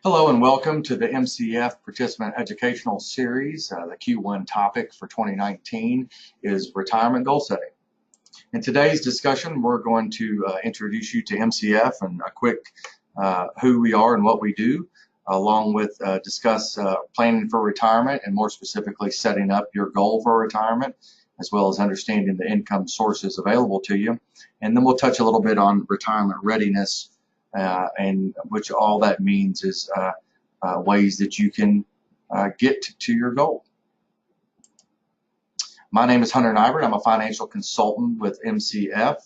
Hello and welcome to the MCF Participant Educational Series. The Q1 topic for 2019 is retirement goal setting. In today's discussion, we're going to introduce you to MCF and a quick who we are and what we do, along with discuss planning for retirement and more specifically setting up your goal for retirement, as well as understanding the income sources available to you. And then we'll touch a little bit on retirement readiness, and which all that means is ways that you can get to your goal. My name is Hunter Nighbert. I'm a financial consultant with MCF.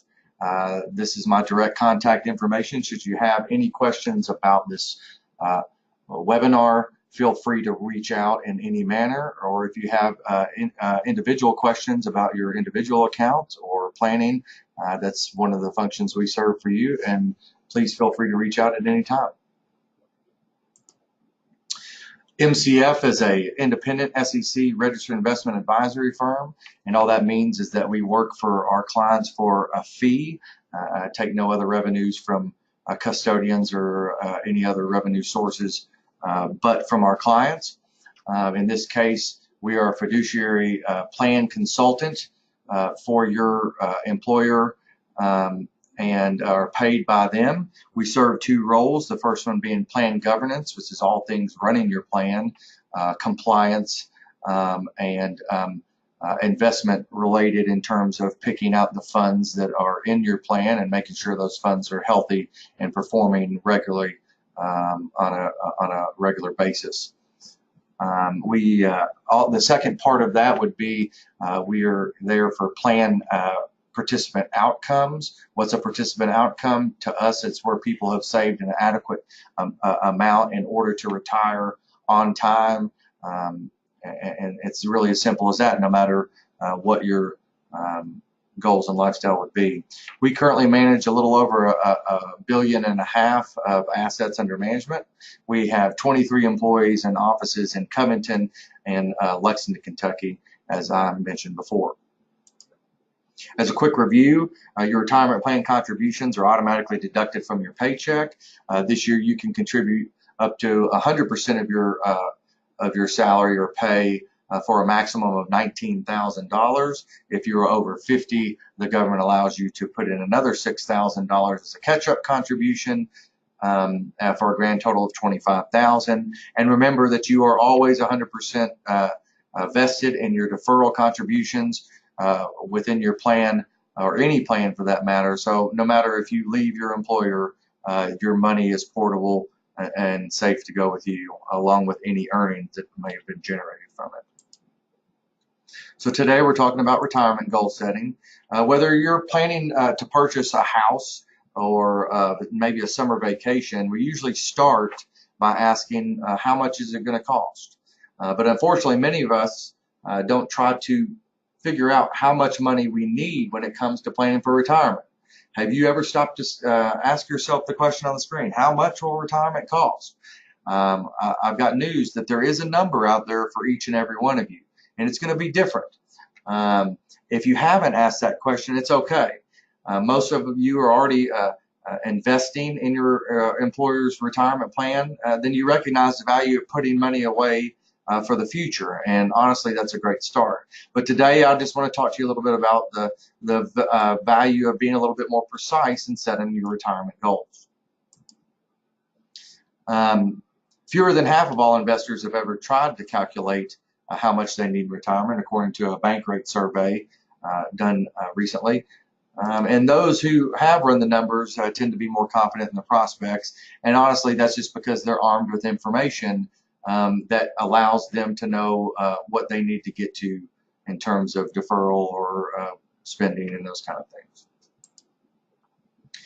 This is my direct contact information. Should you have any questions about this webinar, feel free to reach out in any manner, or if you have individual questions about your individual account or planning, that's one of the functions we serve for you, and please feel free to reach out at any time. MCF is an independent SEC registered investment advisory firm, and all that means is that we work for our clients for a fee, take no other revenues from custodians or any other revenue sources, but from our clients. In this case, we are a fiduciary plan consultant for your employer, and are paid by them. We serve two roles, the first one being plan governance, which is all things running your plan, compliance, and investment related in terms of picking out the funds that are in your plan and making sure those funds are healthy and performing regularly on a regular basis. The second part of that would be we are there for plan participant outcomes. What's a participant outcome? To us, it's where people have saved an adequate amount in order to retire on time, and it's really as simple as that, no matter what your goals and lifestyle would be. We currently manage a little over $1.5 billion of assets under management. We have 23 employees and offices in Covington and Lexington, Kentucky, as I mentioned before. As a quick review, your retirement plan contributions are automatically deducted from your paycheck. This year you can contribute up to 100% of your salary or pay for a maximum of $19,000. If you're over 50, the government allows you to put in another $6,000 as a catch-up contribution for a grand total of $25,000. And remember that you are always 100% vested in your deferral contributions within your plan, or any plan for that matter. So no matter if you leave your employer, your money is portable and safe to go with you, along with any earnings that may have been generated from it. So today we're talking about retirement goal setting. Whether you're planning to purchase a house or maybe a summer vacation, we usually start by asking how much is it going to cost. But unfortunately, many of us don't try to figure out how much money we need when it comes to planning for retirement. Have you ever stopped to ask yourself the question on the screen, how much will retirement cost? I've got news that there is a number out there for each and every one of you, and it's going to be different. If you haven't asked that question, it's okay. Most of you are already investing in your employer's retirement plan. Then you recognize the value of putting money away for the future, and honestly, that's a great start. But today, I just want to talk to you a little bit about the value of being a little bit more precise in setting your retirement goals. Fewer than half of all investors have ever tried to calculate how much they need in retirement, according to a bank rate survey done recently. And those who have run the numbers tend to be more confident in the prospects, and honestly, that's just because they're armed with information that allows them to know what they need to get to in terms of deferral or spending and those kind of things.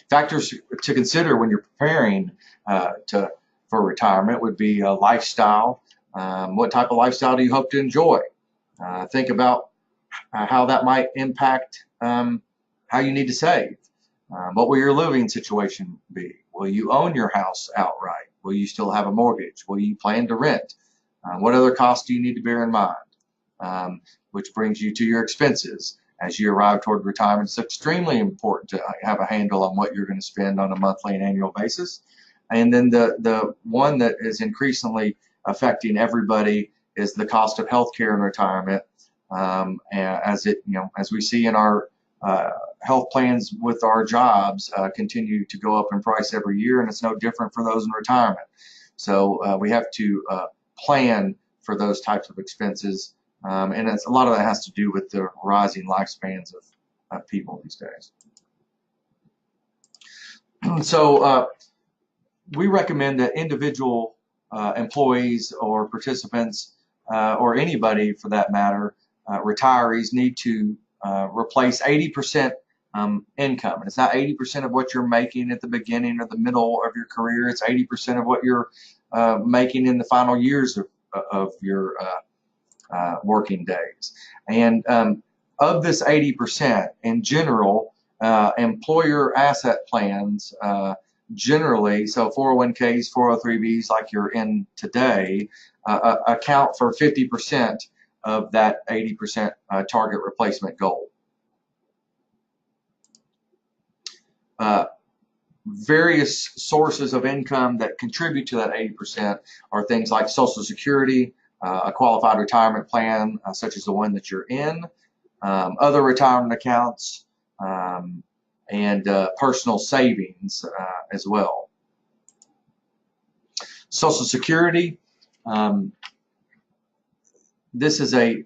Factors to consider when you're preparing for retirement would be lifestyle. What type of lifestyle do you hope to enjoy? Think about how that might impact how you need to save. What will your living situation be? Will you own your house outright? Will you still have a mortgage? Will you plan to rent? What other costs do you need to bear in mind? Which brings you to your expenses. As you arrive toward retirement, it's extremely important to have a handle on what you're going to spend on a monthly and annual basis. And then the one that is increasingly affecting everybody is the cost of health care in retirement. As we see in our health plans with our jobs continue to go up in price every year, and it's no different for those in retirement. So we have to plan for those types of expenses, and a lot of that has to do with the rising lifespans of people these days. So we recommend that individual employees or participants or anybody for that matter, retirees, need to replace 80% income. And it's not 80% of what you're making at the beginning or the middle of your career. It's 80% of what you're making in the final years of your working days. And of this 80%, in general, employer asset plans generally, so 401ks, 403bs like you're in today, account for 50% of that 80% target replacement goal. Various sources of income that contribute to that 80% are things like Social Security, a qualified retirement plan such as the one that you're in, other retirement accounts, and personal savings as well. Social Security, this is a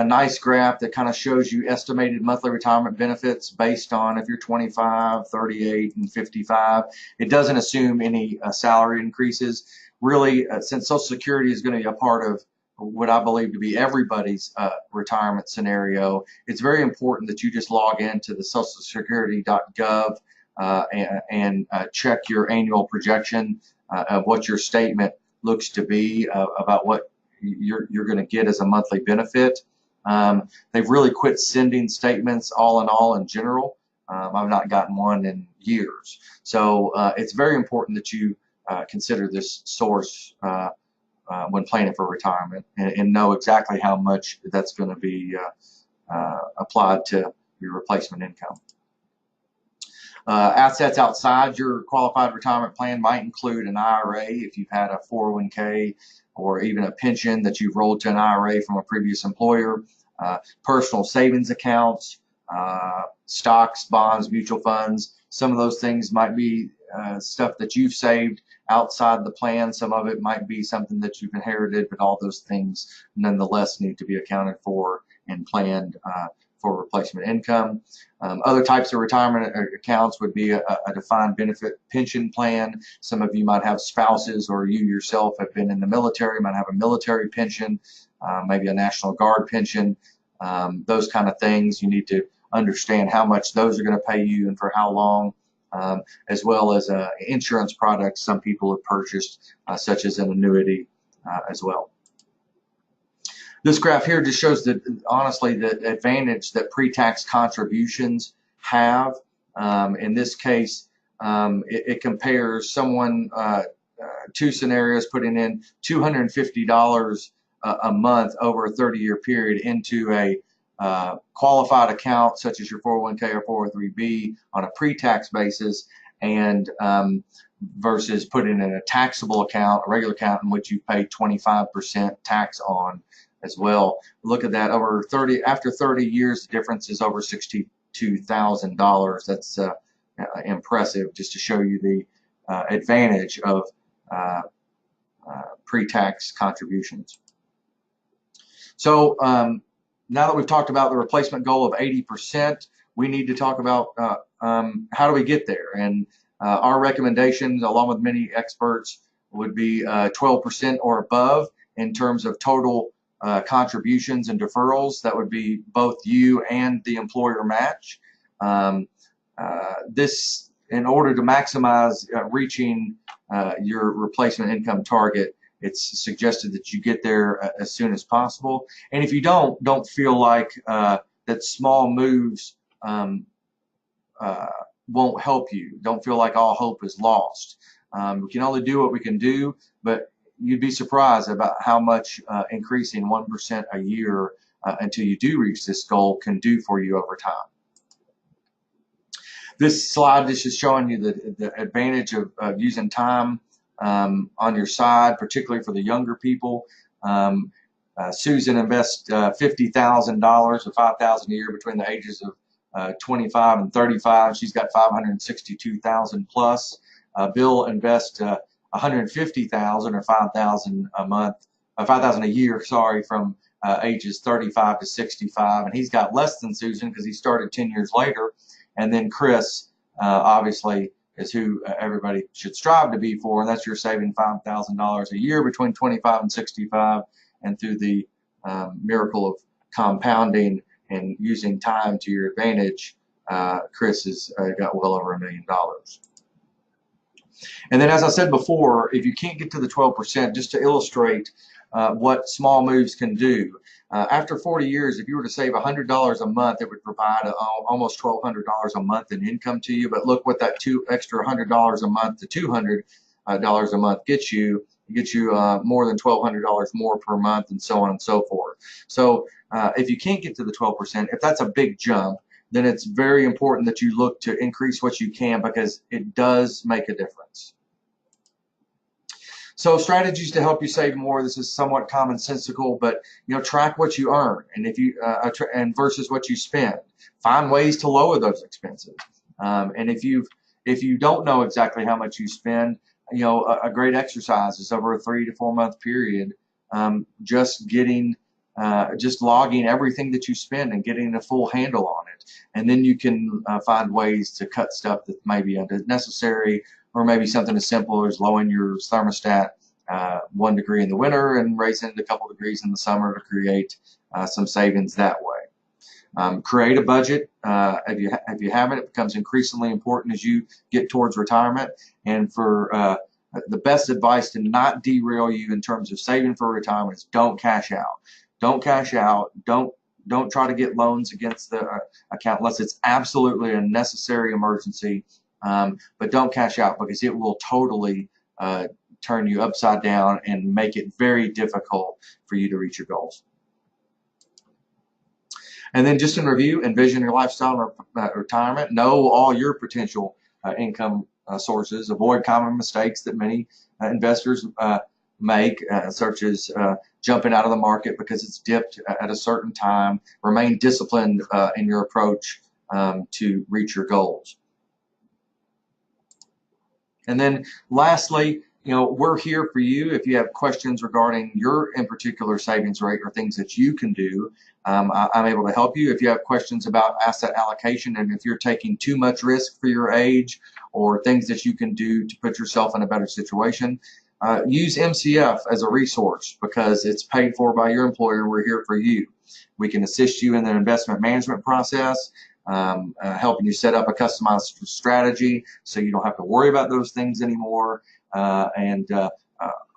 nice graph that kind of shows you estimated monthly retirement benefits based on if you're 25, 38, and 55. It doesn't assume any salary increases. Really, since Social Security is going to be a part of what I believe to be everybody's retirement scenario, it's very important that you just log into the socialsecurity.gov and check your annual projection of what your statement looks to be about what you're going to get as a monthly benefit. They've really quit sending statements all in general. I've not gotten one in years. So it's very important that you consider this source when planning for retirement and know exactly how much that's going to be applied to your replacement income. Assets outside your qualified retirement plan might include an IRA if you've had a 401k or even a pension that you've rolled to an IRA from a previous employer, personal savings accounts, stocks, bonds, mutual funds. Some of those things might be stuff that you've saved outside the plan. Some of it might be something that you've inherited, but all those things nonetheless need to be accounted for and planned for replacement income. Other types of retirement accounts would be a defined benefit pension plan. Some of you might have spouses, or you yourself have been in the military, might have a military pension, maybe a National Guard pension. Those kind of things, you need to understand how much those are going to pay you and for how long, as well as insurance products some people have purchased, such as an annuity as well. This graph here just shows that, honestly, the advantage that pre-tax contributions have. In this case, it compares someone, two scenarios, putting in $250 a month over a 30-year period into a qualified account such as your 401k or 403b on a pre-tax basis, and versus putting in a taxable account, a regular account, in which you pay 25% tax on as well. Look at that. After 30 years, the difference is over $62,000. That's impressive, just to show you the advantage of pre-tax contributions. So now that we've talked about the replacement goal of 80%, we need to talk about how do we get there. And our recommendations, along with many experts, would be 12% or above in terms of total contributions and deferrals. That would be both you and the employer match. This, in order to maximize reaching your replacement income target, it's suggested that you get there as soon as possible. And if you don't feel like that small moves won't help you, don't feel like all hope is lost. We can only do what we can do, but you'd be surprised about how much increasing 1% a year until you do reach this goal can do for you over time. This slide is just showing you the advantage of using time on your side, particularly for the younger people. Susan invests $50,000 or $5,000 a year between the ages of 25 and 35. She's got 562,000 plus. Bill invests 150,000 or 5,000 a month, 5,000 a year, sorry, from ages 35 to 65, and he's got less than Susan because he started 10 years later. And then Chris, obviously, is who everybody should strive to be for, and that's you're saving $5,000 a year between 25 and 65, and through the miracle of compounding and using time to your advantage, Chris has got well over $1 million. And then, as I said before, if you can't get to the 12%, just to illustrate what small moves can do. After 40 years, if you were to save $100 a month, it would provide almost $1,200 a month in income to you. But look what that extra $100 a month to $200 a month gets you. It gets you more than $1,200 more per month, and so on and so forth. So if you can't get to the 12%, if that's a big jump, then it's very important that you look to increase what you can, because it does make a difference. So strategies to help you save more. This is somewhat commonsensical, but track what you earn, and if you and versus what you spend. Find ways to lower those expenses. And if you don't know exactly how much you spend, a great exercise is over a 3 to 4 month period. Just logging everything that you spend and getting a full handle on it, and then you can find ways to cut stuff that may be unnecessary, or maybe something as simple as lowering your thermostat 1 degree in the winter and raising it a couple degrees in the summer to create some savings that way. Create a budget. If you haven't, it becomes increasingly important as you get towards retirement. And for the best advice to not derail you in terms of saving for retirement is don't cash out. Don't cash out. Don't try to get loans against the account unless it's absolutely a necessary emergency. But don't cash out, because it will totally turn you upside down and make it very difficult for you to reach your goals. And then, just in review, envision your lifestyle retirement. Know all your potential income sources. Avoid common mistakes that many investors make, such as jumping out of the market because it's dipped at a certain time. Remain disciplined in your approach to reach your goals. And then lastly, we're here for you. If you have questions regarding your in particular savings rate or things that you can do, I'm able to help you. If you have questions about asset allocation, and if you're taking too much risk for your age, or things that you can do to put yourself in a better situation, use MCF as a resource, because it's paid for by your employer. We're here for you. We can assist you in the investment management process, helping you set up a customized strategy so you don't have to worry about those things anymore.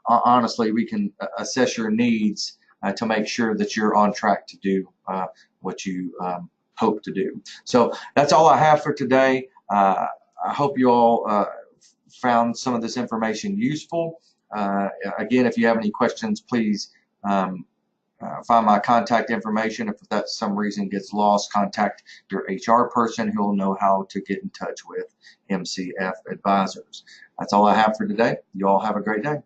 Honestly, we can assess your needs to make sure that you're on track to do what you hope to do. So that's all I have for today. I hope you all found some of this information useful. Again, if you have any questions, please find my contact information. If that some reason gets lost, contact your HR person who will know how to get in touch with MCF Advisors. That's all I have for today. You all have a great day.